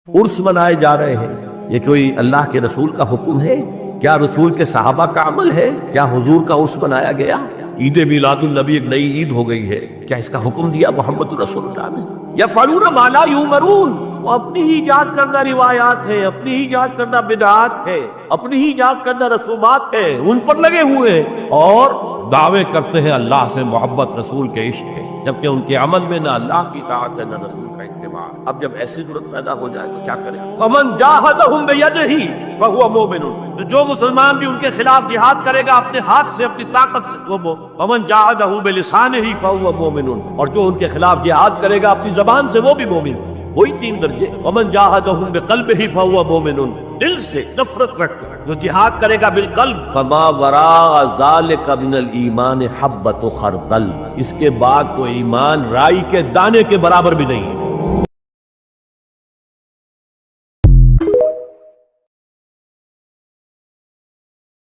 عرس منائے جا رہے ہیں، یہ کوئی اللہ کے رسول کا حکم ہے؟ کیا رسول کے صحابہ کا عمل ہے؟ کیا حضور کا عرس منایا گیا؟ عید میلاد النبی ایک نئی عید ہو گئی ہے، کیا اس کا حکم دیا محمد رسول اللہ نے؟ یفعلون ما لا یؤمرون، وہ اپنی ہی ایجاد کردہ روایات ہے، اپنی ہی ایجاد کردہ بدعات ہے، اپنی ہی ایجاد کردہ رسومات ہے، ان پر لگے ہوئے ہیں اور دعوے کرتے ہیں اللہ سے محبت، رسول کے عشق کے، جبکہ ان کے عمل میں نہ اللہ کی اطاعت ہے نہ رسول کا اتباع۔ اب جب ایسی صورت پیدا ہو جائے تو کیا کریں؟ فمن جاہدہم بیدہ فہو مومن، تو جو مسلمان بھی ان کے خلاف جہاد کرے گا اپنے ہاتھ سے، اپنی طاقت سے، وہ فمن جاہدہ بلسانہ فہو مومن، اور جو ان کے خلاف جہاد کرے گا اپنی زبان سے وہ بھی مومن۔ وہی تین درجے، ومن جاہدہم بقلبہ فہو مومن، دل سے نفرت رکھ جو جہاد کرے گا بالقلب، فما وراء ذلک من الایمان حبۃ خردل، اس کے بعد تو ایمان رائی کے دانے کے برابر بھی نہیں ہے۔